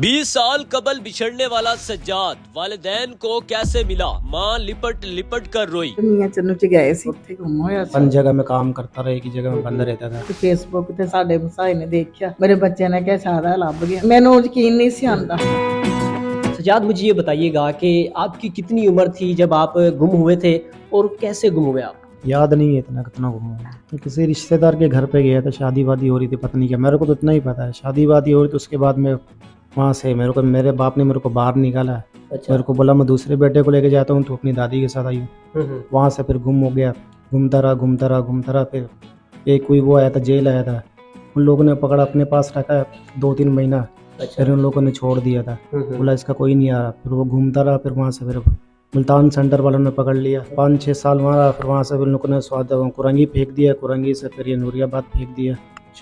20 साल कबल बिछड़ने वाला सज्जाद वालिदैन को कैसे मिला, माँ लिपट लिपट कर रोई। ਮੀਆਂ ਚੰਨੂ ਚ ਗਏ ਸੀ, ਉੱਥੇ ਗੁੰਮ ਹੋਇਆ ਸੀ। हर जगह में काम करता रहा, एक ही जगह में बंद रहता था। ਤੇ ਫੇਸਬੁੱਕ ਤੇ ਸਾਡੇ ਮਸਾਈ ਨੇ ਦੇਖਿਆ, ਮੇਰੇ ਬੱਚੇ ਨੇ ਕਿਹਾ ਸਾਰਾ ਲੱਭ ਗਿਆ। ਮੈਨੂੰ ਯਕੀਨ ਨਹੀਂ ਸੀ ਆਂਦਾ। सजाद, मुझे ये बताइएगा कि आपकी कितनी उम्र थी जब आप गुम हुए थे और कैसे गुम हुए आप? याद नहीं है इतना कितना घूमा हूँ। तो किसी रिश्तेदार के घर पे गया था, शादी वादी हो रही थी, पता नहीं क्या, मेरे को तो इतना ही पता है। शादी वादी हो रही थी, उसके बाद में वहाँ से मेरे बाप ने मेरे को बाहर निकाला। अच्छा। मेरे को बोला मैं दूसरे बेटे को लेके जाता हूँ, तो अपनी दादी के साथ आई हूँ। वहाँ से फिर गुम हो गया, घूमता रहा। फिर एक कोई वो आया था, जेल आया था, उन लोगों ने पकड़ा, अपने पास रखा 2-3 महीना। अच्छा। फिर उन लोगों ने छोड़ दिया था, बोला इसका कोई नहीं आ रहा। फिर वो घूमता रहा, फिर वहाँ से फिर मुल्तान सेंटर वालों ने पकड़ लिया, 5-6 साल वहाँ रहा। फिर वहाँ से फिर लोगों ने कुरंगी फेंक दिया, कुरंगी से फिर ये नूरियाबाद फेंक दिया।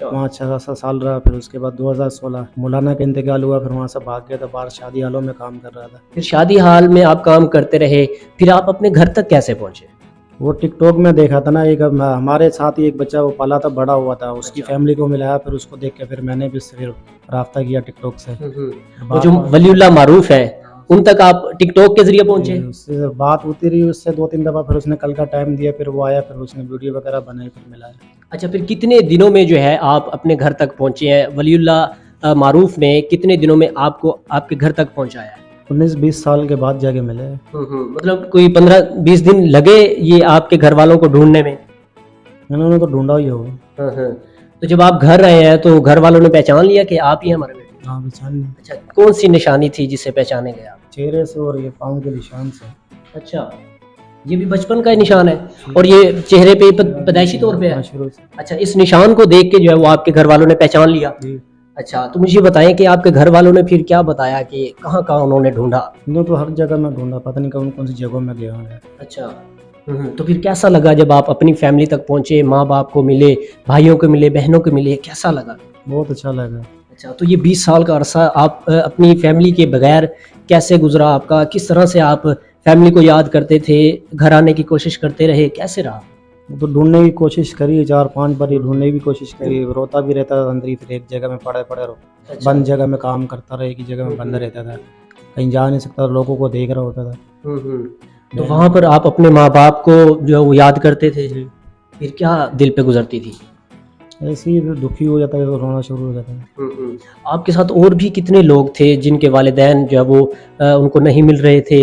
वहाँ 6 साल रहा। फिर उसके बाद 2016 मौलाना का इंतकाल हुआ, फिर वहाँ से भाग गया था, बाहर शादी हालों में काम कर रहा था। फिर शादी हाल में आप काम करते रहे, फिर आप अपने घर तक कैसे पहुंचे? वो टिकटॉक में देखा था ना, एक हमारे साथ ही एक बच्चा वो पाला था, बड़ा हुआ था, उसकी फैमिली को मिलाया। फिर उसको देख के फिर मैंने भी उससे फिर राब्ता किया टिकटॉक से। वो जो वलीउल्लाह मारूफ है, उन तक आप टिकटॉक के जरिए पहुंचे? उससे बात होती रही, उससे 2-3 दफ़ा। फिर उसने कल का टाइम दिया, फिर वो आया, फिर उसने वीडियो वगैरह बनाई, फिर मिलाया। अच्छा, फिर कितने दिनों में जो है आप अपने घर तक पहुंचे हैं? वलीउल्लाह मारूफ में कितने दिनों में आपको आपके घर तक पहुंचाया है? 19-20 साल के बाद जाके मिले। मतलब कोई 15-20 दिन लगे ये आपके घर वालों को ढूंढने में? इन्होंने तो ढूंढा ही होगा। तो जब आप घर आए हैं तो घर वालों ने पहचान लिया कि आप ही हमारे बेटे? हाँ, पहचान नहीं। अच्छा, कौन सी निशानी थी जिससे पहचाने गए आप? चेहरे से और ये पाँव के निशान से। अच्छा, ये भी बचपन का निशान है और ये चेहरे पे पैदाइशी तौर पे है? शुरू से। अच्छा, इस निशान को देख के जो है वो आपके घर वालों ने पहचान लिया? अच्छा, तो मुझे बताएं कि आपके घर वालों ने फिर क्या बताया कि कहाँ कहाँ उन्होंने ढूंढा? इन्होंने तो हर जगह में ढूंढा, पता नहीं कौन कौन सी जगहों में गया है। अच्छा। तो फिर कैसा लगा जब आप अपनी फैमिली तक पहुंचे, माँ बाप को मिले, भाइयों को मिले, बहनों को मिले, कैसा लगा? बहुत अच्छा लगा। अच्छा, तो ये 20 साल का अरसा आप अपनी फैमिली के बगैर कैसे गुजरा आपका? किस तरह से आप फैमिली को याद करते थे, घर आने की कोशिश करते रहे, कैसे रहा? तो ढूंढने की कोशिश करी, 4-5 बार ढूंढने की कोशिश करी। रोता भी रहता था अंदर ही, फिर एक जगह में पड़े रहो। अच्छा। बंद जगह में काम करता रहा, एक ही जगह में बंद रहता था, कहीं जा नहीं सकता, लोगों को देख रहा होता था। तो वहाँ पर आप अपने माँ बाप को जो है वो याद करते थे, फिर क्या दिल पे गुजरती थी? ऐसे ही दुखी हो जाता है तो रोना शुरू हो जाता है। आपके साथ और भी कितने लोग थे जिनके वालिदैन जो है वो उनको नहीं मिल रहे थे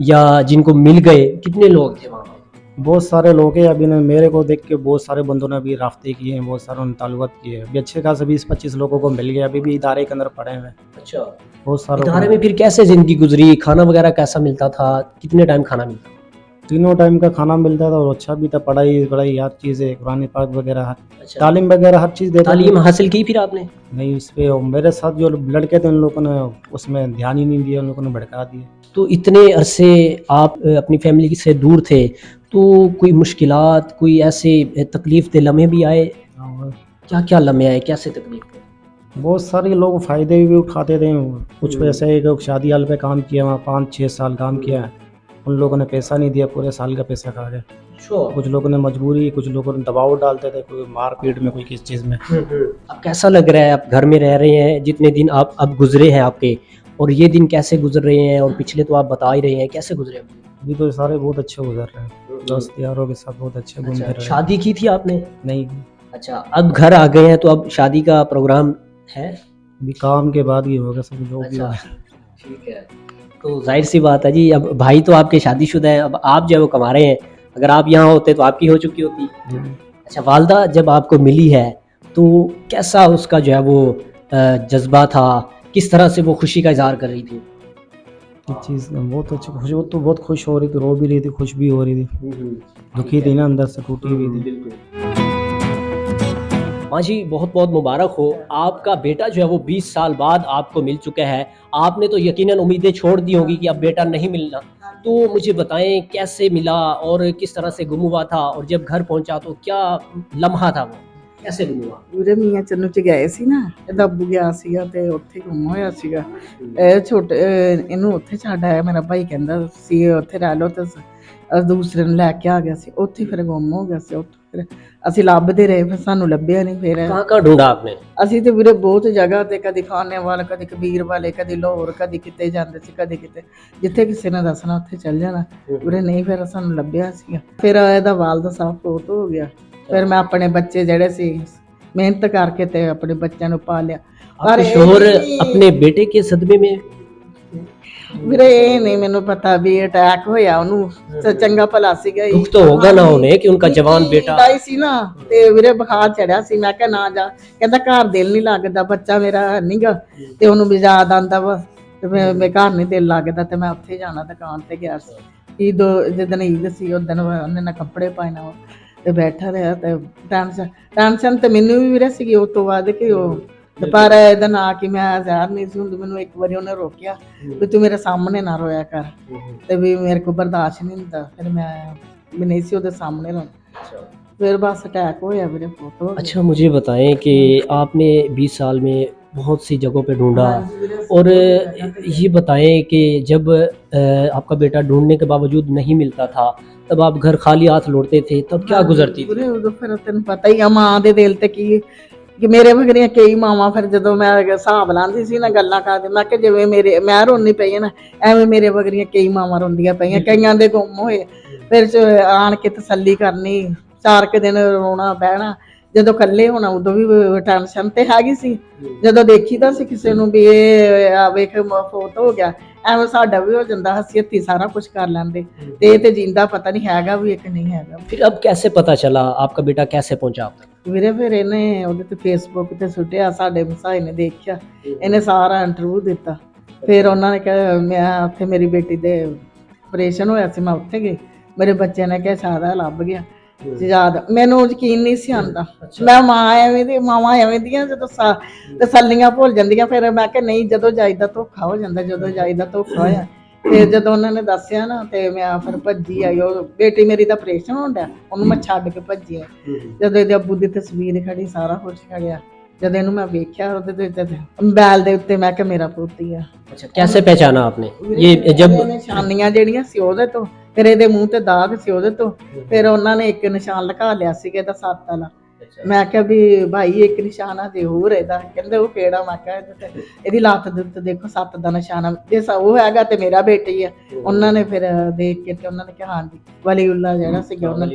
या जिनको मिल गए? कितने लोग थे वहाँ पे? बहुत सारे लोग हैं। अभी ने मेरे को देख के बहुत सारे बंदों ने अभी राफ्ते किए हैं, बहुत सारों ने ताल्लुकात किए हैं। अभी अच्छे खासे 20-25 लोगों को मिल गया, अभी भी इदारे के अंदर पड़े हुए हैं। अच्छा, बहुत सारे इदारे में फिर कैसे जिंदगी गुजरी? खाना वगैरह कैसा मिलता था? कितने टाइम खाना मिलता था? 3 टाइम का खाना मिलता था और अच्छा भी था। पढ़ाई हर चीज़ें, कुरान पाक वगैरह, अच्छा, तालीम वगैरह हर चीज़ देता। तालीम हासिल की फिर आपने? नहीं, उस पे मेरे साथ जो लड़के थे उन लोगों ने उसमें ध्यान ही नहीं दिया, उन लोगों ने भड़का दिया। तो इतने अरसे आप अपनी फैमिली से दूर थे, तो कोई मुश्किलात, कोई ऐसे तकलीफ दे लम्हे भी आए? क्या क्या लम्हे आए, कैसे तकलीफ? बहुत सारे लोग फ़ायदे भी उठाते थे। कुछ ऐसे है कि शादी हाल पे काम किया, वहाँ 5-6 साल काम किया, उन लोगों ने पैसा नहीं दिया, पूरे साल का पैसा खा गए। कुछ लोगों ने मजबूरी, कुछ लोगों ने दबाव डालते थे, कोई मारपीट में, कोई किस चीज़ में। अब कैसा लग रहा है? आप घर में रह रहे हैं, जितने दिन आप अब गुजरे हैं आपके, और ये दिन कैसे गुजर रहे हैं? और पिछले तो आप बता ही रहे हैं, कैसे गुजरे? अभी तो सारे बहुत अच्छे गुजर रहे हैं, दोस्त यारों के साथ बहुत अच्छे घूम फिर रहे हैं। शादी की थी आपने? नहीं, अच्छा, अब घर आ गए हैं तो अब शादी का प्रोग्राम है? अभी काम के बाद ही होगा सब, जो भी अच्छा, होगा। ठीक है। तो जाहिर सी बात है जी, अब भाई तो आपके शादीशुदा हैं, अब आप जो है वो कमा रहे हैं। अगर आप यहाँ होते तो आपकी हो चुकी होती। अच्छा, वालदा जब आपको मिली है तो कैसा उसका जो है वो जज्बा था? किस तरह से वो खुशी का इजहार कर रही थी? एक चीज़ बहुत अच्छी खुश, वो तो बहुत खुश हो रही थी, रो भी रही थी, खुश भी हो रही थी, दुखी थी ना, अंदर से टूटी हुई थी। माँ जी, बहुत बहुत मुबारक हो, आपका बेटा जो है वो 20 साल बाद आपको मिल चुका है। आपने तो यकीनन उम्मीदें छोड़ दी होंगी कि अब बेटा नहीं मिलना, तो मुझे बताएं कैसे मिला और किस तरह से गुम हुआ था, और जब घर पहुंचा तो क्या लम्हा था वो, कैसे गुम हुआ? ਉਰੇ ਮੀਆਂ ਚੰਨੂ ਚ ਗਏ ਸੀ ਨਾ, ਇਹਦਾ ਅੱਬੂ ਗਿਆ ਸੀਗਾ ਤੇ ਉੱਥੇ ਗੁੰਮ ਹੋਇਆ ਸੀਗਾ। ਇਹ ਛੋਟੇ ਇਹਨੂੰ ਉੱਥੇ ਛੱਡ ਆਇਆ, ਮੇਰਾ ਭਾਈ ਕਹਿੰਦਾ ਸੀ ਉੱਥੇ ਰਹਿ ਲਓ, ਤੇ ਦੂਸਰੇ ਨੂੰ ਲੈ ਕੇ ਆ ਗਿਆ ਸੀ, ਉੱਥੇ ਫਿਰ ਗੁੰਮ ਹੋ ਗਿਆ ਸੀ। ਉੱਥੇ ਫਿਰ ਅਸੀਂ ਲੱਭਦੇ ਰਹੇ, ਫਿਰ ਸਾਨੂੰ ਲੱਭਿਆ ਨਹੀਂ। ਫਿਰ कहाँ कहाँ ढूंढा आपने? ਅਸੀਂ ਤੇ ਵੀਰੇ ਬਹੁਤ ਜਗ੍ਹਾ ਤੇ, ਕਦੀ ਖਾਨੇਵਾਲ, ਕਦੀ ਕਬੀਰ ਵਾਲੇ, ਕਦੀ ਲਾਹੌਰ, ਕਦੀ ਕਿਤੇ ਜਾਂਦੇ ਸੀ, ਕਦੀ ਕਿਤੇ, ਜਿੱਥੇ ਕਿਸੇ ਨੇ ਦੱਸਣਾ ਉੱਥੇ ਚੱਲ ਜਾਣਾ ਵੀਰੇ। ਨਹੀਂ ਫਿਰ ਸਾਨੂੰ ਲੱਭਿਆ ਸੀਗਾ। ਫਿਰ ਇਹਦਾ ਵਾਲਦ ਸਾਹਿਬ ਫੌਤ ਹੋ ਗਿਆ। ਫਿਰ ਮੈਂ ਆਪਣੇ ਬੱਚੇ ਜਿਹੜੇ ਸੀ ਮਿਹਨਤ ਕਰਕੇ ਤੇ ਆਪਣੇ ਬੱਚਿਆਂ ਨੂੰ ਪਾਲਿਆ। आपके शोहर अपने बेटे के सदमे में? ਵੀਰੇ ਇਹ ਨਹੀਂ ਮੈਨੂੰ ਪਤਾ ਵੀ ਅਟੈਕ ਹੋਇਆ ਉਹਨੂੰ, ਤੇ ਚੰਗਾ ਭਲਾ ਸੀਗਾ। दुख तो होगा ना उन्हें कि उनका जवान बेटा। ਆਈ ਸੀ ਨਾ ਤੇ ਵੀਰੇ ਬੁਖਾਰ ਚੜਿਆ ਸੀ। ਮੈਂ ਕਿਹਾ ਨਾ ਜਾ, ਕਹਿੰਦਾ ਘਰ ਦਿਲ ਨਹੀਂ ਲੱਗਦਾ, ਬੱਚਾ ਮੇਰਾ ਨਹੀਂਗਾ ਤੇ ਉਹਨੂੰ ਵੀ ਯਾਦ ਆਂਦਾ ਵਾ ਤੇ ਮੈਂ ਘਰ ਨਹੀਂ ਦਿਲ ਲੱਗਦਾ ਤੇ ਮੈਂ ਉੱਥੇ ਜਾਣਾ, ਦੁਕਾਨ ਤੇ ਗਿਆ ਸੀ। ਜਿੱਦਣ ਈਦ ਸੀ ਉਦਣ ਉਹਨੇ ਨਾ ਕੱਪੜੇ ਪਾਏ ਨਾ ਤੇ ਬੈਠਾ ਰਿਹਾ ਤੇ ਟੈਨਸ਼ਨ ਤੇ ਮੈਨੂੰ ਵੀ ਵੀਰੇ ਸੀਗੀ ਉਸ ਤੋਂ ਬਾਅਦ ਕਿ ਉਹ ਤੇ ਪਰ ਇਹਦਾ ਨਾ ਕਿ ਮੈਂ ਜ਼ਹਿਰ ਨਹੀਂ ਸੀ ਹੁੰਦੀ। ਮੈਨੂੰ ਇੱਕ ਵਾਰੀ ਉਹਨੇ ਰੋਕਿਆ ਵੀ ਤੂੰ ਮੇਰੇ ਸਾਹਮਣੇ ਨਾ ਰੋਇਆ ਕਰ, ਤੇ ਵੀ ਮੇਰੇ ਕੋਲ ਬਰਦਾਸ਼ਤ ਨਹੀਂ ਹੁੰਦਾ। ਫਿਰ ਮੈਂ ਵੀ ਨਹੀਂ ਸੀ ਉਹਦੇ ਸਾਹਮਣੇ ਰੋਣਾ। फिर बस अटैक होया मेरे फोटो। अच्छा मुझे बताएं कि आपने 20 साल में बहुत सी जगहों पे ढूंढा, और ये बताएं कि जब आपका बेटा ढूंढने के बावजूद नहीं मिलता था तब आप घर खाली हाथ लौटते थे, तब क्या गुजरती थी? उदों फिर तेन पता ही आ मां दे दिल ते की ਕਿ ਮੇਰੇ ਵਗਰੀਆਂ ਕਈ ਮਾਵਾਂ ਫਿਰ ਜਦੋਂ ਮੈਂ ਹਿਸਾਬ ਲਾਉਂਦੀ ਸੀ ਨਾ ਗੱਲਾਂ ਕਰਦੇ, ਮੈਂ ਕਿ ਜਿਵੇਂ ਮੇਰੇ ਮੈਂ ਰੋਣੀ ਪਈ ਨਾ ਐਵੇਂ ਮੇਰੇ ਵਗਰੀਆਂ ਕਈ ਮਾਵਾਂ ਰੋਂਦੀਆਂ ਪਈਆਂ, ਕਈਆਂ ਦੇ ਗੁੰਮ ਹੋਏ। ਫਿਰ ਆਣ ਕੇ ਤਸੱਲੀ ਕਰਨੀ, 4 ਕੁ ਦਿਨ ਰੋਣਾ ਬਹਿਣਾ। ਜਦੋਂ ਇਕੱਲੇ ਹੋਣਾ ਉਦੋਂ ਵੀ ਟੈਨਸ਼ਨ ਤੇ ਹੈਗੀ ਸੀ। ਜਦੋਂ ਦੇਖੀਦਾ ਸੀ ਕਿਸੇ ਨੂੰ ਵੀ ਇਹ ਵੇਖ ਫੌਤ ਹੋ ਗਿਆ, ਐਵੇਂ ਸਾਡਾ ਵੀ ਹੋ ਜਾਂਦਾ। ਹੱਸੀ ਹੱਥੀ ਸਾਰਾ ਕੁਝ ਕਰ ਲੈਂਦੇ ਤੇ ਇਹ ਤੇ ਜਿੰਦਾ ਪਤਾ ਨਹੀਂ ਹੈਗਾ ਵੀ ਇੱਕ ਨਹੀਂ ਹੈਗਾ। फिर अब कैसे पता चला, आपका बेटा कैसे पहुंचा आप तक? ਵੀਰੇ ਫਿਰ ਇਹਨੇ ਉਹਦੇ ਤੇ ਫੇਸਬੁੱਕ ਤੇ ਸੁੱਟਿਆ, ਸਾਡੇ ਮਸਾਏ ਨੇ ਦੇਖਿਆ, ਇਹਨੇ ਸਾਰਾ ਇੰਟਰਵਿਊ ਦਿੱਤਾ। ਫਿਰ ਉਹਨਾਂ ਨੇ ਕਿਹਾ, ਮੈਂ ਉੱਥੇ ਮੇਰੀ ਬੇਟੀ ਦੇ ਆਪਰੇਸ਼ਨ ਹੋਇਆ ਸੀ, ਮੈਂ ਉੱਥੇ ਗਈ। ਮੇਰੇ ਬੱਚੇ ਨੇ ਕਿਹਾ ਸਾਦਾ ਲੱਭ ਗਿਆ। ਯਾਦ ਮੈਨੂੰ ਯਕੀਨ ਨਹੀਂ ਸੀ ਆਉਂਦਾ। ਮੈਂ ਮਾਵਾਂ ਐਵੇਂ ਦੀਆਂ ਜਦੋਂ ਤਸੱਲੀਆਂ ਭੁੱਲ ਜਾਂਦੀਆਂ। ਫਿਰ ਮੈਂ ਕਿਹਾ ਨਹੀਂ, ਜਦੋਂ ਜਾਈਦਾ ਧੋਖਾ ਹੋ ਜਾਂਦਾ, ਜਦੋਂ ਜਾਈਦਾ ਧੋਖਾ ਹੋਇਆ। ਤੇ ਜਦੋਂ ਉਹਨਾਂ ਨੇ ਦੱਸਿਆ ਨਾ ਤੇ ਮੈਂ ਫਿਰ ਭੱਜੀ ਆਈ। ਉਹ ਬੇਟੀ ਮੇਰੀ ਦਾ ਆਪਰੇਸ਼ਨ ਹੋਣ ਡਿਆ, ਉਹਨੂੰ ਮੈਂ ਛੱਡ ਕੇ ਭੱਜੀ ਆ। ਜਦੋਂ ਇਹਦੇ ਅੱਬੂ ਦੀ ਤਸਵੀਰ ਖੜੀ, ਸਾਰਾ ਕੁਝ ਖੜਿਆ, ਜਦੋਂ ਇਹਨੂੰ ਮੈਂ ਵੇਖਿਆ ਉਹਦੇ ਤੇ ਮੋਬਾਈਲ ਦੇ ਉੱਤੇ, ਮੈਂ ਕਿਹਾ ਮੇਰਾ ਪੁੱਤੀ ਆ। अच्छा कैसे पहचाना आपने ये जब? ਨਿਸ਼ਾਨੀਆਂ ਜਿਹੜੀਆਂ ਸੀ ਉਹਦੇ ਤੋਂ, ਫਿਰ ਇਹਦੇ ਮੂੰਹ ਤੇ ਦਾਗ ਸੀ ਉਹਦੇ ਤੋਂ। ਫਿਰ ਉਹਨਾਂ ਨੇ ਇੱਕ ਨਿਸ਼ਾਨ ਲਗਾ ਲਿਆ ਸੀ ਇਹਦਾ 7 ਵਾਲਾ। ਮੈਂ ਕਿਹਾ ਵੀ ਭਾਈ ਇੱਕ ਨਿਸ਼ਾਨ ਆ ਜੇ ਹੋਰ ਇਹਦਾ। ਕਹਿੰਦੇ ਉਹ ਕਿਹੜਾ? ਮੈਂ ਕਿਹਾ ਇਹਦੀ ਲੱਤ ਦੇ ਉੱਤੇ ਦੇਖੋ 7 ਦਾ ਨਿਸ਼ਾਨ, ਜੇ ਉਹ ਹੈਗਾ ਤੇ ਮੇਰਾ ਬੇਟਾ ਹੀ ਆ। ਉਹਨਾਂ ਨੇ ਫਿਰ ਦੇਖ ਕੇ ਤੇ ਉਹਨਾਂ ਨੇ ਕਿਹਾ ਹਾਂਜੀ ਵਲੀਉੱਲਾ ਜਿਹੜਾ ਸੀਗਾ, ਉਹਨਾਂ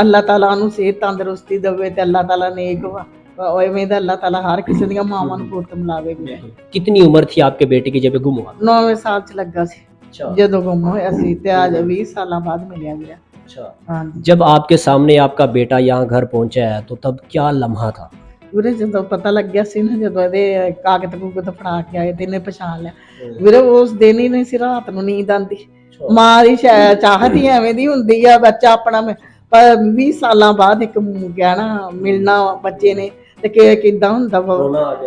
ਅੱਲਾਹ ਤਾਲਾ ਉਹਨੂੰ ਸਿਹਤ ਤੰਦਰੁਸਤੀ ਦੇਵੇ ਤੇ ਅੱਲਾਹ ਤਾਲਾ ਨੇਕ ਵਾ। ਉਵੇਂ ਦਾ ਅੱਲਾਹ ਤਾਲਾ ਹਰ ਕਿਸੇ ਦੀਆਂ ਮਾਵਾਂ ਨੂੰ ਪੁੱਤ ਮਿਲਾਵੇ। कितनी उम्र थी आपके बेटे की जब ये गुम हुआ? 9ਵੇਂ ਸਾਲ ਚ ਲੱਗਾ ਸੀ ਜਦੋਂ ਗੁੰਮ ਹੋਇਆ ਸੀ, ਤੇ ਅੱਜ 20 ਸਾਲਾਂ ਬਾਅਦ ਮਿਲਿਆ ਵੀਰਾ। अच्छा, ਹਾਂਜੀ जब आपके सामने आपका बेटा यहाँ घर पहुंचा है तो तब क्या लम्हा था? ਵੀਰੇ ਜਦੋਂ ਪਤਾ ਲੱਗਿਆ ਸੀ ਨਾ, ਜਦੋਂ ਇਹਦੇ ਕਾਗਜ਼ ਕੂਗਜ਼ ਫੜਾ ਕੇ ਆਏ ਤੇ ਇਹਨੇ ਪਛਾਣ ਲਿਆ ਵੀਰੇ, ਉਸ ਦਿਨ ਹੀ ਨਹੀਂ ਸੀ ਰਾਤ ਨੂੰ ਨੀਂਦ ਆਉਂਦੀ। ਮਾਂ ਦੀ ਚਾਹਤ ਹੀ ਐਵੇਂ ਦੀ ਹੁੰਦੀ ਆ, ਬੱਚਾ ਆਪਣਾ ਪਰ 20 ਸਾਲਾਂ ਬਾਅਦ ਇੱਕ ਗਹਿਣਾ ਮਿਲਣਾ ਬੱਚੇ ਨੇ ਤੇ ਕਿੱਦਾਂ ਹੁੰਦਾ ਵਾ।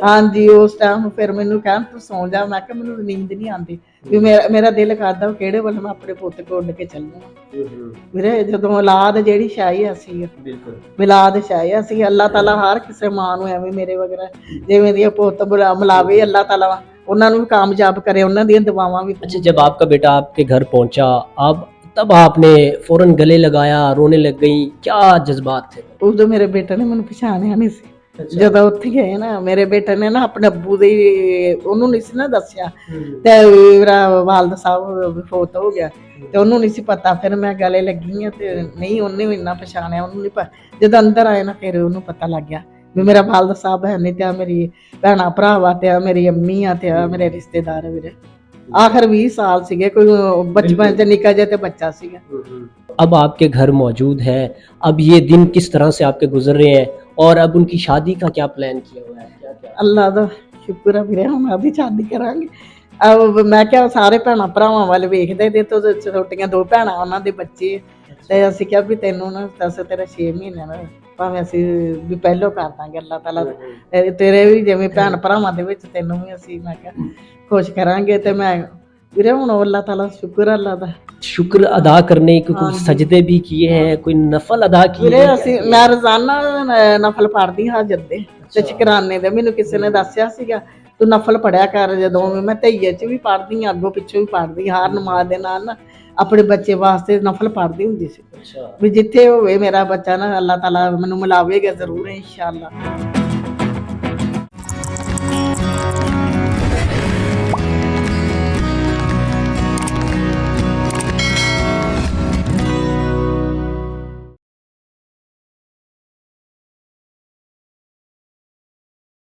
ਹਾਂਜੀ ਉਸ ਟਾਈਮ ਫਿਰ ਮੈਨੂੰ ਕਹਿਣ ਤੂੰ ਸੌਂ ਜਾ। ਮੈਂ ਕਿਹਾ ਮੈਨੂੰ ਨੀਂਦ ਨਹੀਂ ਆਉਂਦੀ, ਵੀ ਮੇਰਾ ਦਿਲ ਕਰਦਾ ਕਿਹੜੇ ਵੱਲ ਮੈਂ ਆਪਣੇ ਪੁੱਤ ਕੋਲ ਉੱਡ ਕੇ ਚੱਲੂਗਾ। ਵੀਰੇ ਜਦੋਂ ਔਲਾਦ ਜਿਹੜੀ ਸ਼ਾਹੀ ਅਸੀਂ ਮਿਲਾਦ ਸ਼ਾਹੀ ਅਸੀਂ, ਅੱਲਾਹ ਤਾਲਾ ਹਰ ਕਿਸੇ ਮਾਂ ਨੂੰ ਐਵੇਂ ਮੇਰੇ ਵਗੈਰਾ ਜਿਵੇਂ ਦੀਆਂ ਪੁੱਤ ਮਿਲਾਵੇ, ਅੱਲਾਹ ਤਾਲਾ ਉਹਨਾਂ ਨੂੰ ਵੀ ਕਾਮਯਾਬ ਕਰੇ, ਉਹਨਾਂ ਦੀਆਂ ਦੁਆਵਾਂ ਵੀ। अच्छा, जब आपका बेटा आपके घर पहुंचा आप तब आपने फौरन गले लगाया, रोने लग गई, क्या जज्बात थे? ਉਦੋਂ ਮੇਰੇ ਬੇਟੇ ਨੇ ਮੈਨੂੰ ਪਛਾਣਿਆ ਨਹੀਂ ਸੀ। ਜਦੋਂ ਉੱਥੇ ਗਏ ਨਾ ਮੇਰੇ ਬੇਟੇ ਨੇ ਨਾ ਆਪਣੇ ਅੱਬੂ ਦੀ, ਉਹਨੂੰ ਨਹੀਂ ਸੀ ਨਾ ਦੱਸਿਆ ਤੇ ਮੇਰਾ ਵਾਲਦ ਸਾਹਿਬ ਫੌਤ ਹੋ ਗਿਆ ਤੇ ਉਹਨੂੰ ਨਹੀਂ ਸੀ ਪਤਾ। ਫਿਰ ਮੈਂ ਗਲੇ ਲੱਗੀ ਆ ਤੇ ਨਹੀਂ, ਉਹਨੇ ਵੀ ਇੰਨਾ ਪਛਾਣਿਆ, ਉਹਨੂੰ ਨਹੀਂ ਪਤਾ। ਜਦੋਂ ਅੰਦਰ ਆਏ ਨਾ ਫਿਰ ਉਹਨੂੰ ਪਤਾ ਲੱਗ ਗਿਆ ਵੀ ਮੇਰਾ ਵਾਲਦ ਸਾਹਿਬ ਹੈ ਨਹੀਂ, ਤੇ ਆ ਮੇਰੀ ਭੈਣਾ ਭਰਾਵਾ, ਤੇ ਆ ਮੇਰੀ ਅੰਮੀ ਆ, ਤੇ ਆ ਮੇਰੇ ਰਿਸ਼ਤੇਦਾਰ ਆ ਵੀਰੇ। ਆਖਰ 20 ਸਾਲ ਸੀਗੇ, ਕੋਈ ਬਚਪਨ ਚ ਨਿੱਕਾ ਜਿਹਾ ਤੇ ਬੱਚਾ ਸੀਗਾ। अब आपके घर मौजूद है, अब ये दिन किस तरह से आपके गुजर रहे हैं, और अब उनकी शादी का क्या प्लान किया हुआ है? क्या क्या? ਅੱਲਾ ਦਾ ਸ਼ੁਕਰ ਆ ਵੀਰੇ, ਹੁਣ ਆਦੀ ਸ਼ਾਦੀ ਕਰਾਂਗੇ। ਮੈਂ ਕਿਹਾ ਸਾਰੇ ਭੈਣਾਂ ਭਰਾਵਾਂ ਵੱਲ ਵੇਖਦੇ ਤੇ ਛੋਟੀਆਂ 2 ਭੈਣਾਂ, ਉਹਨਾਂ ਦੇ ਬੱਚੇ, ਤੇ ਅਸੀਂ ਕਿਹਾ ਵੀ ਤੈਨੂੰ ਨਾ ਦੱਸ ਤੇਰਾ 6 ਮਹੀਨੇ ਨਾ ਭਾਵੇਂ ਅਸੀਂ ਵੀ ਪਹਿਲੋਂ ਕਰ ਦਾਂਗੇ, ਅੱਲਾਹ ਤਾਲਾ ਤੇਰੇ ਵੀ ਜਿਵੇਂ ਭੈਣ ਭਰਾਵਾਂ ਦੇ ਵਿੱਚ ਤੈਨੂੰ ਵੀ ਅਸੀਂ ਮੈਂ ਕਿਹਾ ਖੁਸ਼ ਕਰਾਂਗੇ। ਤੇ ਮੈਂ ਵੀਰੇ ਹੁਣ ਅੱਲਾਹ ਤਾਲਾ ਸ਼ੁਕਰ ਅੱਲਾਹ ਦਾ शुक्र अदा करने के कुछ सजदे भी किए हैं, कोई नफल अदा किए ਵੀਰੇ हैं? ਅਸੀਂ ਮੈਂ ਰੋਜ਼ਾਨਾ ਨਫਲ ਪੜ੍ਹਦੀ ਹਾਜਤ ਦੇ ਤੇ ਸ਼ੁਕਰਾਨੇ ਦੇ। ਮੈਨੂੰ ਕਿਸੇ ਨੇ ਦੱਸਿਆ ਸੀਗਾ ਤੂੰ ਨਫਲ ਪੜਿਆ ਕਰ। ਜਦੋਂ ਵੀ ਮੈਂ ਤਈਏ 'ਚ ਵੀ ਪੜ੍ਹਦੀ ਹਾਂ, ਅੱਗੋਂ ਪਿੱਛੋਂ ਵੀ ਪੜ੍ਹਦੀ ਹਾਂ, ਹਰ ਨਮਾਜ਼ ਦੇ ਨਾਲ ਨਾ ਆਪਣੇ ਬੱਚੇ ਵਾਸਤੇ ਨਫਲ ਪੜ੍ਹਦੀ ਹੁੰਦੀ ਸੀ अच्छा ਵੀ ਜਿੱਥੇ ਹੋਵੇ ਮੇਰਾ ਬੱਚਾ ਨਾ ਅੱਲਾਹ ਤਾਲਾ ਮੈਨੂੰ ਮਿਲਾਵੇਗਾ ਜ਼ਰੂਰ ਇੰਸ਼ਾਅੱਲਾ।